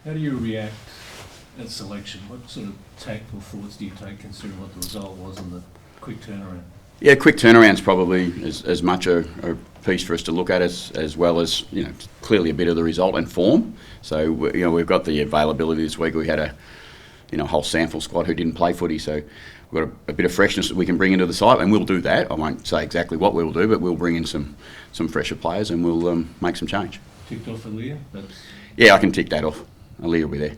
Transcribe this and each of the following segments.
How do you react at selection? What sort of tact or thoughts do you take considering what the result was and the quick turnaround? Yeah, quick turnaround's probably as much a piece for us to look at as well as, clearly a bit of the result and form. So, we've got the availability this week. We had a whole sample squad who didn't play footy, so we've got a bit of freshness that we can bring into the side, and we'll do that. I won't say exactly what we'll do, but we'll bring in some fresher players and we'll make some change. Ticked off Aaliyah? Yeah, I can tick that off. Aaliyah will be there.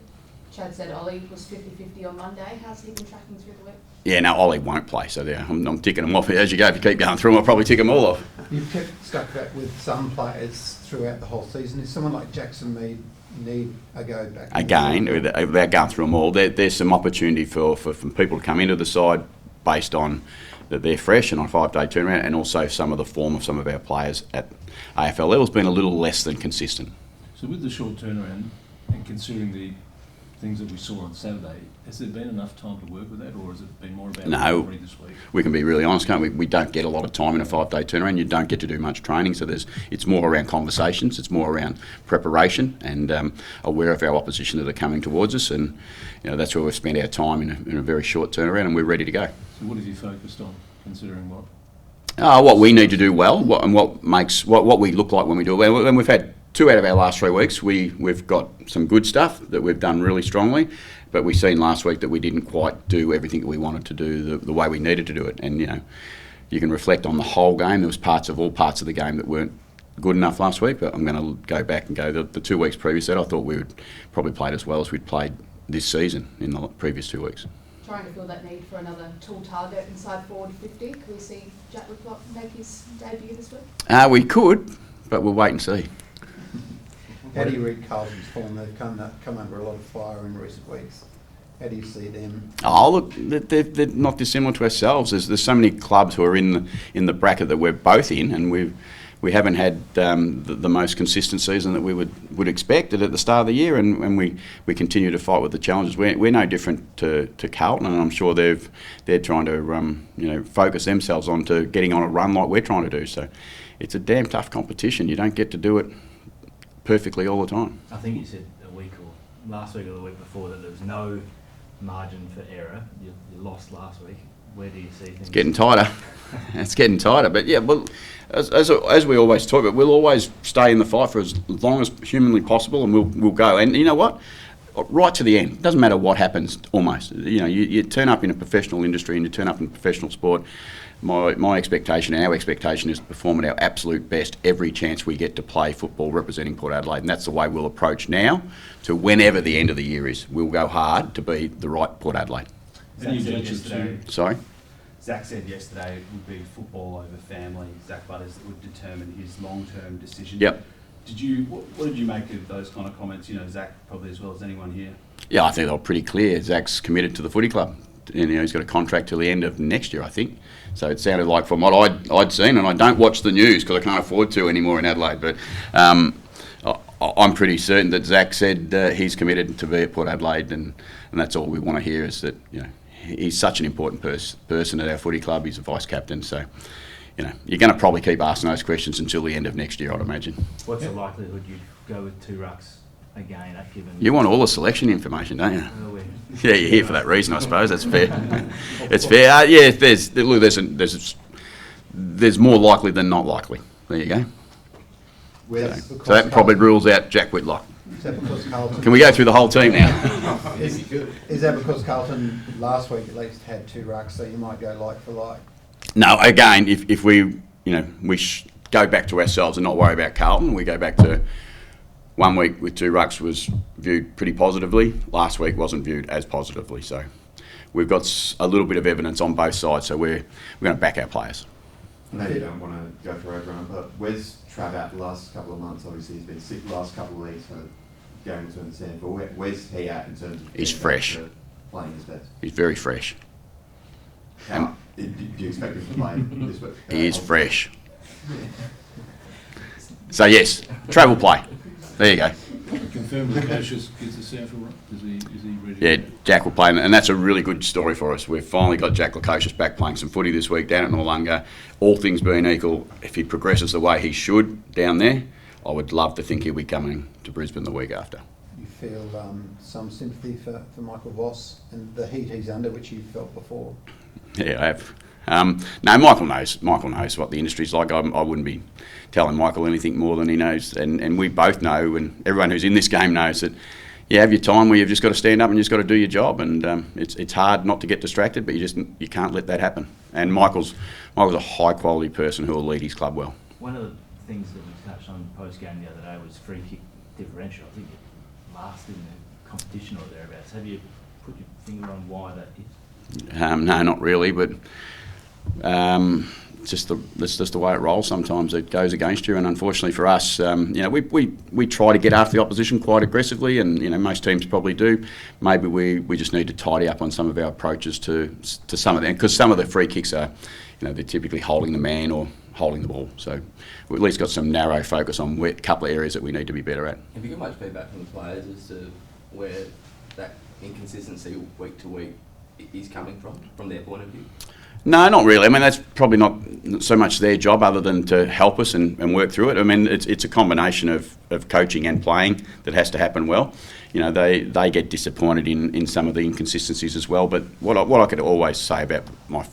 Chad said Ollie was 50-50 on Monday. How's he been tracking through the week? Yeah, no, Ollie won't play, so I'm ticking them off as you go. If you keep going through them, I'll probably tick them all off. You've kept stuck back with some players throughout the whole season. Is someone like Jackson Mead need a go back? Again, without going through them all, there's some opportunity for people to come into the side based on that they're fresh and on a 5-day turnaround, and also some of the form of some of our players at AFL level has been a little less than consistent. So with the short turnaround and considering the things that we saw on Saturday, has there been enough time to work with that, or has it been more about recovery this week? We can be really honest, can't we? We don't get a lot of time in a 5-day turnaround. You don't get to do much training, so it's more around conversations, it's more around preparation and aware of our opposition that are coming towards us, and that's where we've spent our time in a very short turnaround, and we're ready to go. So what have you focused on, considering what? What we need to do well, and what we look like when we do it well. And we've had 2 out of our last 3 weeks, we've got some good stuff that we've done really strongly, but we've seen last week that we didn't quite do everything that we wanted to do the way we needed to do it. And you can reflect on the whole game. There was all parts of the game that weren't good enough last week, but I'm going to go back and go the 2 weeks previous that I thought we would probably played as well as we'd played this season in the previous 2 weeks. Trying to fill that need for another tall target inside forward 50. Can we see Jack Whitlock make his debut this week? We could, but we'll wait and see. How do you read Carlton's form? They've come under a lot of fire in recent weeks. How do you see them? Look, they're not dissimilar to ourselves. There's so many clubs who are in the bracket that we're both in, and we haven't had the most consistent season that we would expect at the start of the year, and we continue to fight with the challenges. We're no different to Carlton, and I'm sure they're trying to focus themselves on to getting on a run like we're trying to do. So it's a damn tough competition. You don't get to do it perfectly all the time. I think you said last week or the week before that there was no margin for error. You lost last week. Where do you see things? It's getting tighter. It's getting tighter. But yeah, well, as we always talk about, we'll always stay in the fight for as long as humanly possible, and we'll go. And you know what? Right to the end. It doesn't matter what happens. Almost. You turn up in a professional industry and you turn up in professional sport. My expectation, our expectation, is to perform at our absolute best every chance we get to play football representing Port Adelaide, and that's the way we'll approach now to whenever the end of the year is. We'll go hard to be the right Port Adelaide. Sorry? Zach said yesterday it would be football over family, Zach Butters, that would determine his long-term decision. Yep. What did you make of those kind of comments? Zach probably as well as anyone here. Yeah, I think they were pretty clear. Zach's committed to the footy club. And, he's got a contract till the end of next year, I think. So it sounded like, from what I'd seen, and I don't watch the news because I can't afford to anymore in Adelaide, but I'm pretty certain that Zach said he's committed to be at Port Adelaide, and that's all we want to hear, is that he's such an important person at our footy club. He's a vice captain, so you're going to probably keep asking those questions until the end of next year, I'd imagine. What's the likelihood you'd go with 2 rucks again at given? You want all the selection information, don't you? Well, yeah, you're here for that reason, I suppose. That's fair. It's fair. Yeah, there's more likely than not likely. There you go. So that probably rules out Jack Whitlock. Is that because Carlton? Can we go through the whole team now? Is that because Carlton last week at least had 2 rucks, so you might go like for like? No, again, if we go back to ourselves and not worry about Carlton, we go back to 1 week with 2 rucks was viewed pretty positively. Last week wasn't viewed as positively. So we've got a little bit of evidence on both sides. So we're going to back our players. I know you don't want to go through everyone, but where's Trav out the last couple of months? Obviously, he's been sick the last couple of weeks, so going to understand. But where's he at in terms of he's fresh, playing his best? He's very fresh. Do you expect him to play this week? He is fresh. So yes, Trav will play. There you go. Confirmed that Cassius gets a sample, right? Is he ready? Yeah, Jack will play, and that's a really good story for us. We've finally got Jack Lukosius back playing some footy this week down at Noarlunga. All things being equal, if he progresses the way he should down there, I would love to think he'll be coming to Brisbane the week after. you feel some sympathy for Michael Voss and the heat he's under, which you felt before? Yeah, I have. No, Michael knows. Michael knows what the industry's like. I wouldn't be telling Michael anything more than he knows. And we both know, and everyone who's in this game knows that you have your time where you've just got to stand up and you just got to do your job. And it's hard not to get distracted, but you can't let that happen. And Michael's a high quality person who will lead his club well. One of the things that we touched on post game the other day was free kick differential. I think it last in the competition or thereabouts. Have you put your finger on why that is? No, not really, but it's just the way it rolls. Sometimes it goes against you, and unfortunately for us, we try to get after the opposition quite aggressively, and most teams probably do. Maybe we just need to tidy up on some of our approaches to some of them, because some of the free kicks are, they're typically holding the man or holding the ball. So we've at least got some narrow focus on a couple of areas that we need to be better at. Have you got much feedback from the players as to where that inconsistency week to week is coming from their point of view? No, not really. I mean, that's probably not so much their job other than to help us and work through it. I mean, it's a combination of coaching and playing that has to happen well. They get disappointed in some of the inconsistencies as well. But what I could always say about my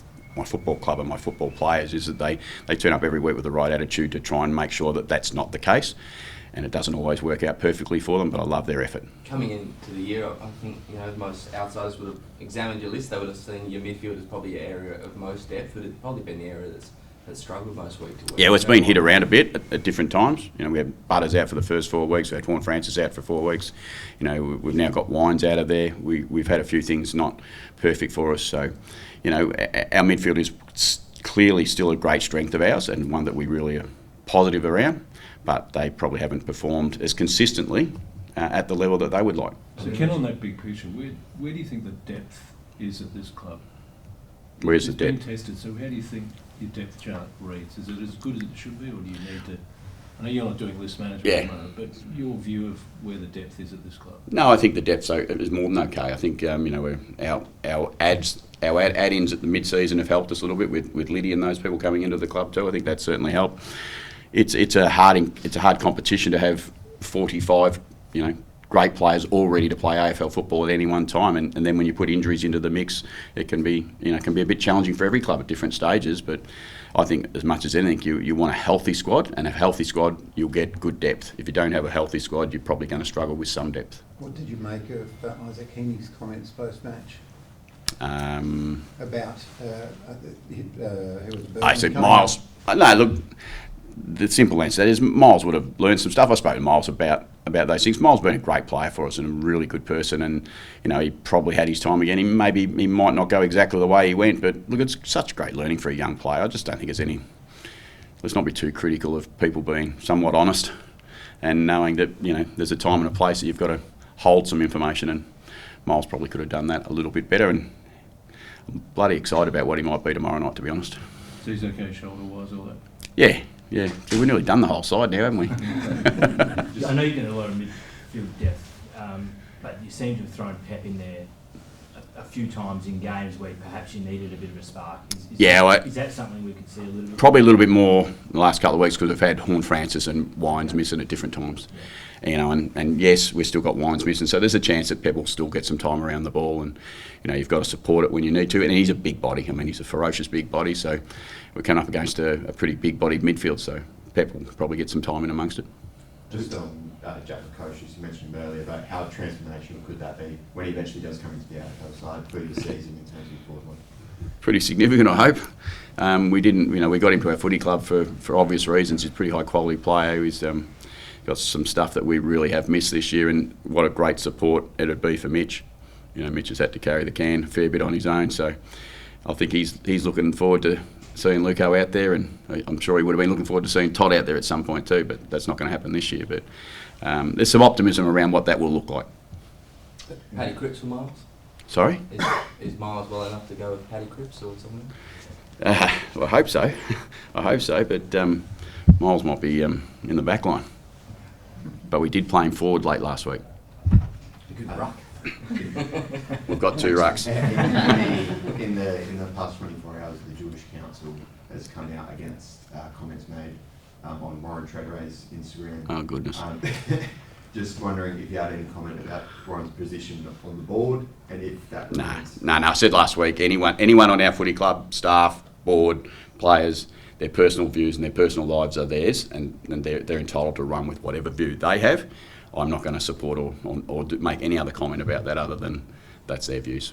football club and my football players is that they turn up every week with the right attitude to try and make sure that that's not the case. And it doesn't always work out perfectly for them, but I love their effort. Coming into the year, I think most outsiders would have examined your list. They would have seen your midfield as probably your area of most depth. Would it probably been the area that's struggled most week to week? Yeah, well, it's been hit around a bit at different times. We had Butters out for the first 4 weeks. We had Horn Francis out for 4 weeks. We've now got Wines out of there. We've had a few things not perfect for us. So, our midfield is clearly still a great strength of ours and one that we really are positive around. But they probably haven't performed as consistently at the level that they would like. So Ken, on that big picture, where do you think the depth is at this club? Where's the depth? It's been tested, so how do you think your depth chart reads? Is it as good as it should be, or do you need to... I know you're not doing list management at the moment, but your view of where the depth is at this club? No, I think the depth is more than okay. I think our add-ins at the mid-season have helped us a little bit with Liddy and those people coming into the club too. I think that certainly helped. It's a hard competition to have 45 great players all ready to play AFL football at any one time, and then when you put injuries into the mix, it can be a bit challenging for every club at different stages. But I think as much as anything, you want a healthy squad, and a healthy squad you'll get good depth. If you don't have a healthy squad, you're probably going to struggle with some depth. What did you make of Isaac Heaney's comments post-match? About who was the I said Miles. No, look. The simple answer is Miles would have learned some stuff. I spoke to Miles about those things. Miles has been a great player for us and a really good person, and he probably had his time again. He might not go exactly the way he went, but look, it's such great learning for a young player. I just don't think there's any... Let's not be too critical of people being somewhat honest and knowing that there's a time and a place that you've got to hold some information, and Miles probably could have done that a little bit better, and I'm bloody excited about what he might be tomorrow night, to be honest. So he's okay shoulder-wise, all that? Yeah, so we've nearly done the whole side now, haven't we? I know you get a lot of midfield depth, but you seem to have thrown Pep in there a few times in games where perhaps you needed a bit of a spark. Is that something we could see a little bit? Probably a little bit more in the last couple of weeks because we've had Horn Francis and Wines missing at different times. Yeah. And yes, we've still got Wines missing, so there's a chance that Pep will still get some time around the ball, and you've got to support it when you need to. And he's a big body. I mean, he's a ferocious big body, so we're coming up against a pretty big-bodied midfield, so Pep will probably get some time in amongst it. Just on Jack Lukosius, you mentioned earlier about how transformational could that be when he eventually does come into the AFL side through the season in terms of forward line? Pretty significant, I hope. We got him to our footy club for obvious reasons. He's a pretty high-quality player. He's got some stuff that we really have missed this year, and what a great support it'd be for Mitch. Mitch has had to carry the can a fair bit on his own, so I think he's looking forward to seeing Luco out there, and I'm sure he would have been looking forward to seeing Todd out there at some point too, but that's not going to happen this year. But there's some optimism around what that will look like. Paddy Cripps for Miles? Sorry? Is Miles well enough to go with Paddy Cripps or something? Well, I hope so. But Miles might be in the back line. But we did play him forward late last week. A good ruck. We've got 2 rucks. In the past 24 hours, the Jewish Council has come out against comments made on Warren Treaderay's Instagram. Oh, goodness. just wondering if you had any comment about Warren's position on the board and if that remains. No. I said last week, anyone on our footy club, staff, board, players, their personal views and their personal lives are theirs, and they're entitled to run with whatever view they have. I'm not going to support or make any other comment about that other than that's their views.